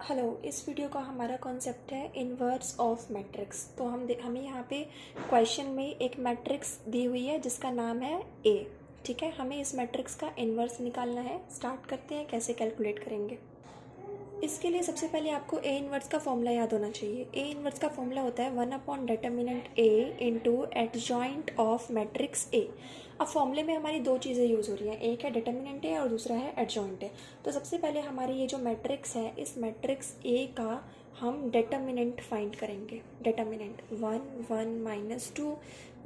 Hello. इस video का हमारा कॉन्सेप्ट है इन्वर्स ऑफ मैट्रिक्स। तो हमें यहाँ पे क्वेश्चन में एक मैट्रिक्स दी हुई है जिसका नाम है ए। ठीक है, हमें इस मैट्रिक्स का इन्वर्स निकालना है। स्टार्ट करते हैं, कैसे कैलकुलेट करेंगे। इसके लिए सबसे पहले आपको ए इन्वर्स का फॉर्मूला याद होना चाहिए। ए इन्वर्स का फॉर्मूला होता है 1/डिटर्मिनेंट A into adjoint of matrix A. अब फॉर्मूले में हमारी दो चीज़ें यूज़ हो रही हैं, एक है डिटर्मिनेंट ए और दूसरा है एडजॉइंट ए। तो सबसे पहले हमारी ये जो मैट्रिक्स है, इस मैट्रिक्स ए का हम डिटर्मिनेंट फाइंड करेंगे। Determinant 1 1 -2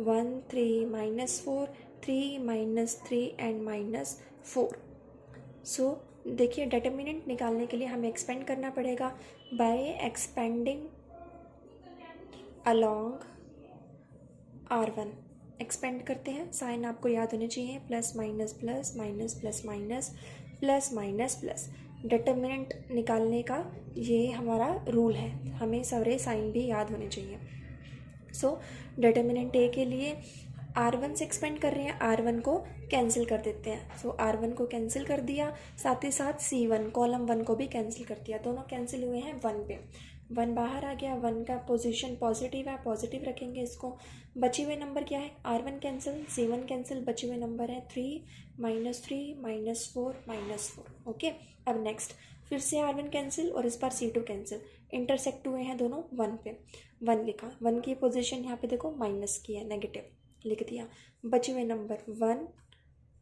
1 3 -4 3 -3 and -4। सो देखिए, डिटर्मिनेंट निकालने के लिए हमें एक्सपेंड करना पड़ेगा bye expanding along R1। Expand करते हैं, साइन आपको याद होने चाहिए, plus minus plus minus plus minus plus minus plus. Determinant निकालने का ये हमारा रूल है, हमें सारे साइन भी याद होने चाहिए। सो डिटर्मिनेंट ए के लिए R1 से एक्सपेंड कर रहे हैं, R1 को कैंसिल कर देते हैं। सो R1 को कैंसिल कर दिया, साथ ही साथ C1 कॉलम 1 को भी कैंसिल कर दिया। दोनों कैंसिल हुए हैं 1 पे, 1 बाहर आ गया। 1 का पोजीशन पॉजिटिव है, पॉजिटिव रखेंगे इसको। बचे हुए नंबर क्या है, R1 कैंसिल C1 कैंसिल, बचे हुए नंबर है 3 -3 -4 -4। ओके, अब नेक्स्ट फिर से R1 कैंसिल और इस बार C2 कैंसिल। इंटरसेक्ट हुए हैं दोनों 1 पे, 1 लिखा। 1 की पोजीशन यहाँ पे देखो माइनस की है, नेगेटिव लिख दिया। बचे हुए नंबर 1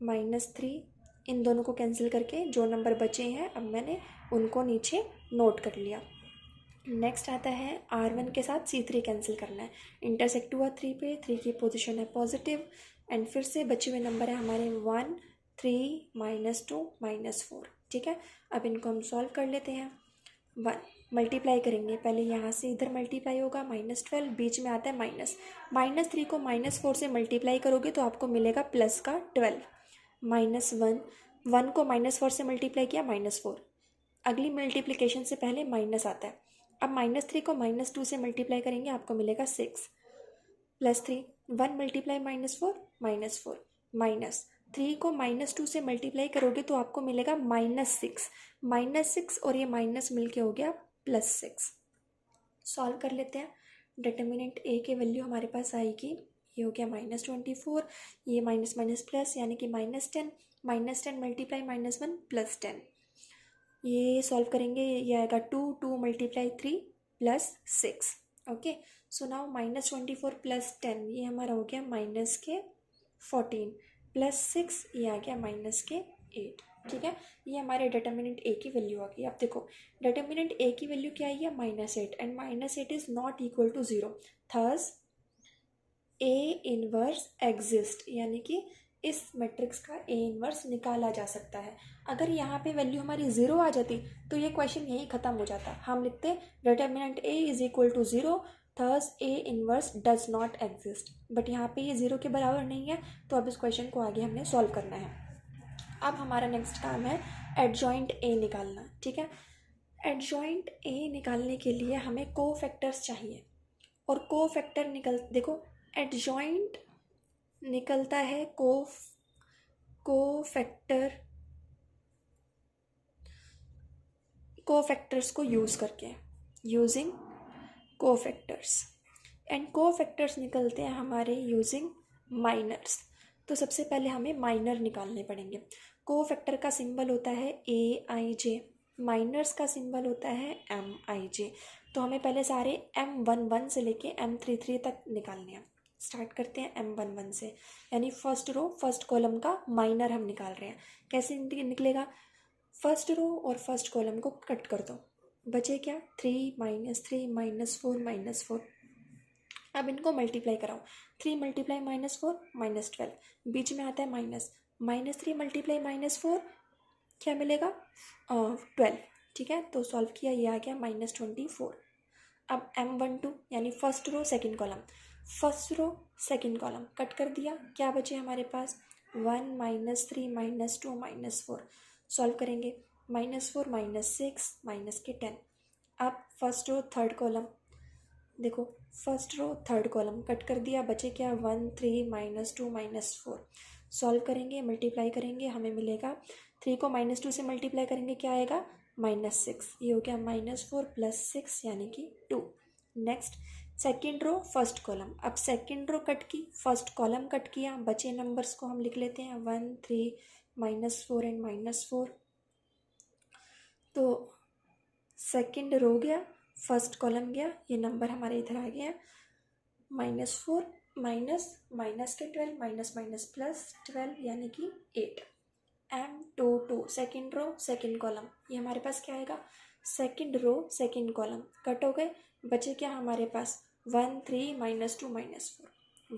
-3, इन दोनों को कैंसिल करके जो नंबर बचे हैं अब मैंने उनको नीचे नोट कर लिया। नेक्स्ट आता है R1 के साथ C3 कैंसिल करना है। इंटरसेक्ट हुआ 3 पे, 3 की पोजीशन है पॉजिटिव। एंड फिर से बचे हुए नंबर है हमारे 1 3 -2 -4। ठीक है, अब इनको हम सॉल्व कर लेते हैं। 1 मल्टीप्लाई करेंगे, पहले यहाँ से इधर मल्टीप्लाई होगा -12, बीच में आता है माइनस। -3 को -4 से मल्टीप्लाई करोगे तो आपको मिलेगा प्लस का 12। -1 1 को -4 से मल्टीप्लाई किया -4। अगली मल्टीप्लिकेशन से पहले माइनस आता है। अब -3 को -2 से मल्टीप्लाई करेंगे, आपको मिलेगा 6 +3। 1 मल्टीप्लाई -4 -4, -3 को -2 से मल्टीप्लाई करोगे तो आपको मिलेगा -6। -6 और ये माइनस मिलके हो गया +6। सॉल्व कर लेते हैं। डिटर्मिनेंट ए की वैल्यू हमारे पास आएगी, ये हो गया -24, ये माइनस माइनस प्लस यानी कि -10, -10 मल्टीप्लाई -1 +10। ये सॉल्व करेंगे, ये आएगा 2 2 × 3 +6। ओके, सो नाउ -24 +10 ये हमारा हो गया -14 +6 ये आ गया -8। ठीक है, ये हमारे डिटर्मिनेंट ए की वैल्यू आ गई। अब देखो, डिटर्मिनेंट ए की वैल्यू क्या आई है, -8, and -8 is not equal to 0। Thus A inverse exist, यानी कि इस मैट्रिक्स का ए इनवर्स निकाला जा सकता है। अगर यहाँ पे वैल्यू हमारी 0 आ जाती तो ये क्वेश्चन यही खत्म हो जाता। हम लिखते determinant A is equal to 0, thus A inverse does not exist. But यहाँ पे ये 0 के बराबर नहीं है, तो अब इस क्वेश्चन को आगे हमने सॉल्व करना है। अब हमारा नेक्स्ट काम है एडजॉइंट ए निकालना। ठीक है, एडजॉइंट ए निकालने के लिए हमें कोफैक्टर्स चाहिए, और कोफैक्टर देखो, एडजॉइंट निकलता है कोफैक्टर्स को यूज़ करके, यूजिंग कोफैक्टर्स। एंड कोफैक्टर्स निकलते हैं हमारे यूजिंग माइनर्स। तो सबसे पहले हमें माइनर निकालने पड़ेंगे। कोफैक्टर का सिंबल होता है AIJ, माइनर्स का सिंबल होता है MIJ। तो हमें पहले सारे M11 से लेके M33 तक निकालने हैं। स्टार्ट करते हैं M11 से, यानी फर्स्ट रो फर्स्ट कॉलम का माइनर हम निकाल रहे हैं। कैसे निकलेगा, फर्स्ट रो और फर्स्ट कॉलम को कट कर दो, बचे क्या 3 -3 -4 -4। अब इनको मल्टीप्लाई कराओ, 3 × -4 -12, बीच में आता है माइनस। -3 × -4 क्या मिलेगा 12। ठीक है, तो सॉल्व किया, ये आ गया -24। अब M12 यानी first row second column, first row second column cut कर दिया, क्या बचे हमारे पास 1 -3 -2 -4। सॉल्व करेंगे, -4 -6 -10। अब फर्स्ट रो थर्ड कॉलम, देखो first row third column cut कर दिया, बचे क्या 1 3 -2 -4। सॉल्व करेंगे, मल्टीप्लाई करेंगे, हमें मिलेगा 3 को -2 से मल्टीप्लाई करेंगे क्या आएगा -6, ये हो गया -4 + 6 यानी कि 2। Next second row first column, अब सेकेंड रो कट की, फर्स्ट कॉलम कट किया, बचे नंबर्स को हम लिख लेते हैं 1 3 -4 एंड -4। तो सेकेंड रो गया, फर्स्ट कॉलम गया, ये नंबर हमारे इधर आ गया -4 माइनस के 12 माइनस माइनस प्लस 12 यानी कि 8। M22 second row second column, ये हमारे पास क्या आएगा, second row second column cut हो गए, बचे क्या हमारे पास 1 3 -2 -4,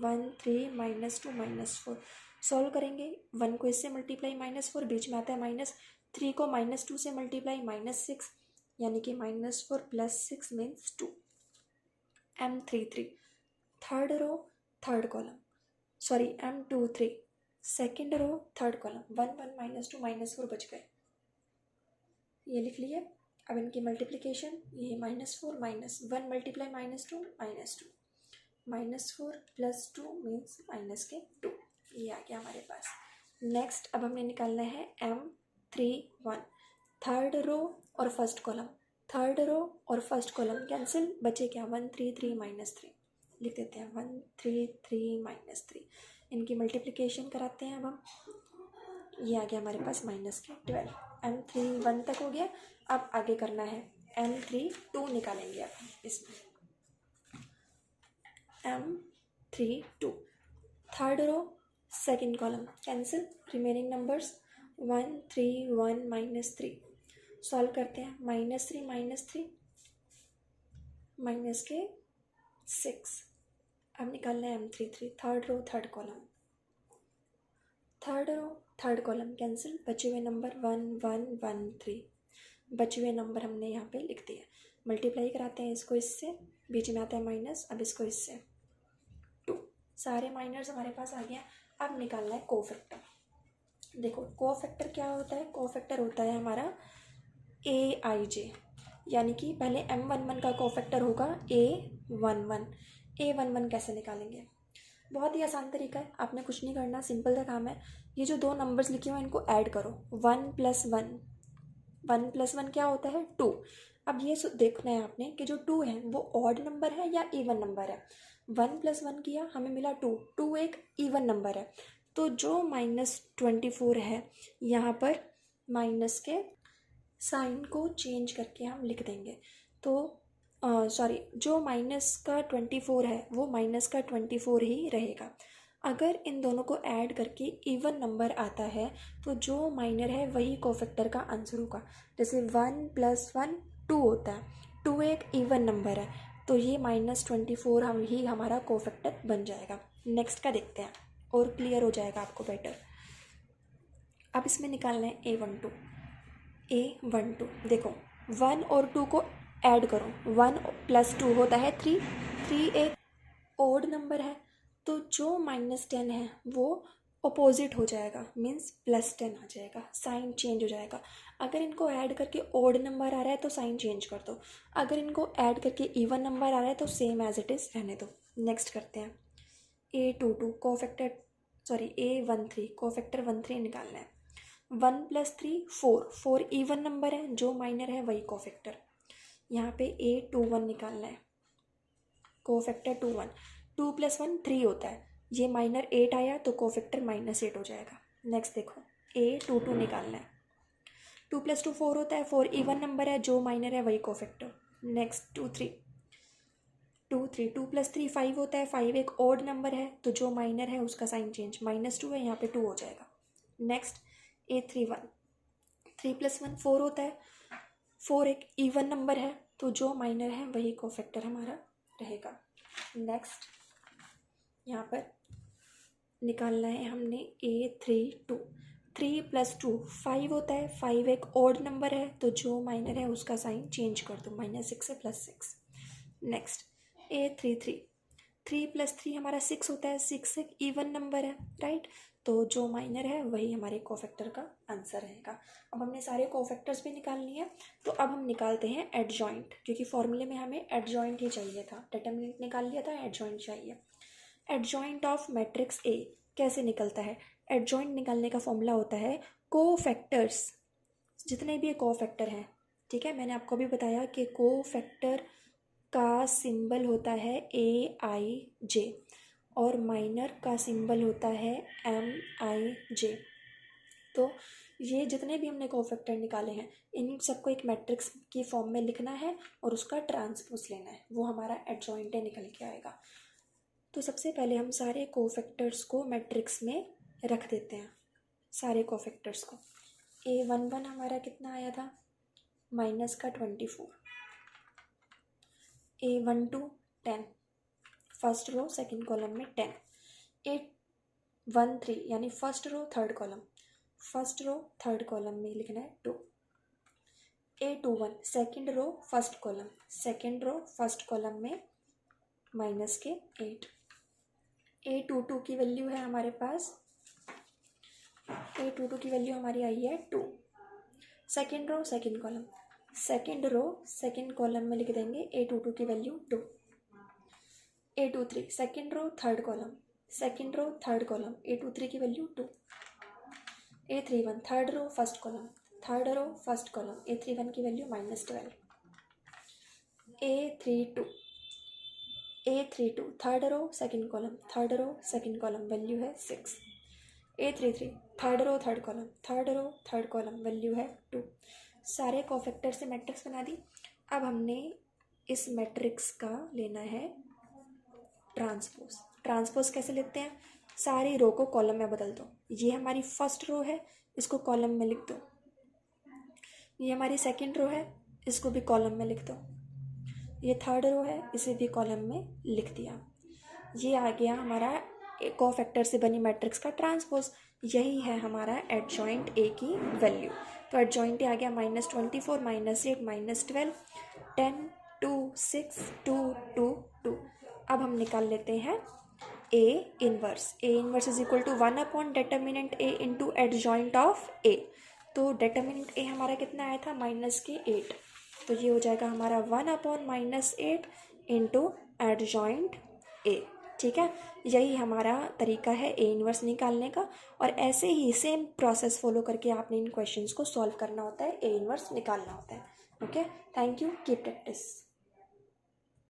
1 3 -2 -4। सॉल्व करेंगे, 1 को इससे मल्टीप्लाई -4, बीच में आता है माइनस, 3 को -2 से मल्टीप्लाई -6 यानी कि -4 + 6 means 2। M33 third row third column, sorry M23 second row third column, 1 1 -2 -4 बच गए, ये लिख लिए। अब इनकी मल्टीप्लिकेशन, ये -4 -1 मल्टीप्लाई -2 -2, -4 + 2 मीन्स -2, ये आ गया हमारे पास। नेक्स्ट अब हमने निकालना है M31 थर्ड रो और फर्स्ट कॉलम, थर्ड रो और फर्स्ट कॉलम कैंसिल, बचे क्या 1 3 3 -3, लिख देते हैं 1 3 3 -3। इनकी मल्टीप्लिकेशन कराते हैं अब हम, ये आ गया हमारे पास -12। M31 तक हो गया, अब आगे करना है M32 निकालेंगे अब हम इसमें। M32 third row second column cancel, remaining numbers 1 3 1 -3। Solve करते हैं, -3 माइनस के 6। अब निकालना है M33 third row third column, third row third column cancel, बचे हुए नंबर 1 1 1 3, बचे हुए नंबर हमने यहाँ पे लिख दिए। मल्टीप्लाई कराते हैं इसको इससे, बीच में आता है माइनस, अब इसको इससे 2, सारे माइनर्स हमारे पास आ गए। अब निकालना है कोफैक्टर। देखो कोफैक्टर क्या होता है, कोफैक्टर होता है हमारा AIJ, यानी कि पहले M11 का कोफैक्टर होगा A11। A11 कैसे निकालेंगे, बहुत ही आसान तरीका है, आपने कुछ नहीं करना, सिंपल सा काम है। ये जो दो नंबर्स लिखे हुए हैं इनको ऐड करो, 1 + 1, 1 + 1 क्या होता है 2। अब ये देखना है आपने कि जो 2 है वो ऑड नंबर है या इवन नंबर है। 1 + 1 किया, हमें मिला 2, 2 एक इवन नंबर है, तो जो -24 है यहाँ पर माइनस के साइन को चेंज करके हम लिख देंगे। तो सॉरी, जो -24 है वो -24 ही रहेगा। अगर इन दोनों को ऐड करके इवन नंबर आता है तो जो माइनर है वही कोफैक्टर का आंसर होगा। जैसे 1 + 1 2 होता है, 2 एक इवन नंबर है, तो ये -24 हम ही हमारा कोफैक्टर बन जाएगा। नेक्स्ट का देखते हैं और क्लियर हो जाएगा आपको बेटर। अब इसमें निकालना है A12, देखो 1 और 2 को ऐड करो, 1 + 2 होता है 3, 3 एक ओड नंबर है, तो जो -10 है वो अपोजिट हो जाएगा, मीन्स +10 आ जाएगा, साइन चेंज हो जाएगा। अगर इनको ऐड करके ओड नंबर आ रहा है तो साइन चेंज कर दो, अगर इनको ऐड करके इवन नंबर आ रहा है तो सेम एज इट इज़ रहने दो। नेक्स्ट करते हैं A22 cofactor, sorry A13 cofactor 13 निकालना है। 1 + 3 4, 4 इवन नंबर है, जो माइनर है वही कोफैक्टर। यहाँ पे A21 निकालना है, कोफैक्टर 21, 2 + 1 3 होता है, ये माइनर 8 आया तो कोफैक्टर -8 हो जाएगा। नेक्स्ट देखो A22 निकालना है, 2 + 2 4 होता है, 4 इवन नंबर है, जो माइनर है वही कोफैक्टर। नेक्स्ट 2 3 2 3, 2 + 3 5 होता है, 5 एक ऑड नंबर है, तो जो माइनर है उसका साइन चेंज, -2 है यहाँ पे 2 हो जाएगा। नेक्स्ट A31, 3 + 1 4 होता है, 4 एक इवन नंबर है, तो जो माइनर है वही कोफैक्टर हमारा रहेगा। नेक्स्ट यहाँ पर निकालना है हमने A32, 3 + 2 5 होता है, 5 एक ऑड नंबर है, तो जो माइनर है उसका साइन चेंज कर दो, -6 से +6। नेक्स्ट A33, 3 + 3 हमारा 6 होता है, 6 एक इवन नंबर है, राइट, तो जो माइनर है वही हमारे कोफैक्टर का आंसर रहेगा। अब हमने सारे कोफैक्टर्स भी निकाल लिए हैं, तो अब हम निकालते हैं एडजॉइंट, क्योंकि फॉर्मूले में हमें एडजॉइंट ही चाहिए था, डिटरमिनेंट निकाल लिया था, एडजॉइंट चाहिए। एडजॉइंट ऑफ मैट्रिक्स A कैसे निकलता है, एडजॉइंट निकालने का फॉर्मूला होता है कोफैक्टर्स, जितने भी कोफैक्टर हैं ठीक है, मैंने आपको भी बताया कि कोफैक्टर का सिंबल होता है AIJ और माइनर का सिंबल होता है MIJ। तो ये जितने भी हमने कोफैक्टर निकाले हैं इन सबको एक मैट्रिक्स की फॉर्म में लिखना है और उसका ट्रांसपोज लेना है, वो हमारा एडजॉइंट निकल के आएगा। तो सबसे पहले हम सारे कोफैक्टर्स को मैट्रिक्स में रख देते हैं, सारे कोफैक्टर्स को। A11 हमारा कितना आया था, माइनस का 24। A12 10, first row second column में 10। A13 यानी first row third column, first row third column में लिखना है 2। A21 second row first column, second row first column में माइनस के 8। A22 की वैल्यू है हमारे पास, A22 की वैल्यू हमारी आई है 2। Second row second column, second row second column में लिख देंगे A22 की value 2। A23 second row third column, second row third column, A23 की value 2। A31 third row first column, third row first column, A31 की value -12। A32 third row second column, third row second column, value है 6। A33 third row third column, third row third column, value है 2। सारे cofactor से matrix बना दी। अब हमने इस matrix का लेना है ट्रांसपोज। ट्रांसपोज कैसे लेते हैं, सारी रो को कॉलम में बदल दो। ये हमारी फर्स्ट रो है, इसको कॉलम में लिख दो। ये हमारी सेकंड रो है, इसको भी कॉलम में लिख दो। ये थर्ड रो है, इसे भी कॉलम में लिख दिया। ये आ गया हमारा कोफैक्टर से बनी मैट्रिक्स का ट्रांसपोज। यही है हमारा एडजॉइंट A की वैल्यू। तो एडजॉइंट A आ गया -24 -8 -12 10 2 6 2 2 2। अब हम निकाल लेते हैं A inverse. A inverse is equal to 1 determinant A into adjoint of A। तो डिटर्मिनेंट A हमारा कितना आया था, -8। तो ये हो जाएगा हमारा 1/-8 इंटू एडजॉइंट A। ठीक है, यही हमारा तरीका है A इनवर्स निकालने का। और ऐसे ही सेम प्रोसेस फॉलो करके आपने इन क्वेश्चंस को सॉल्व करना होता है, A इनवर्स निकालना होता है। Okay, thank you, keep practice.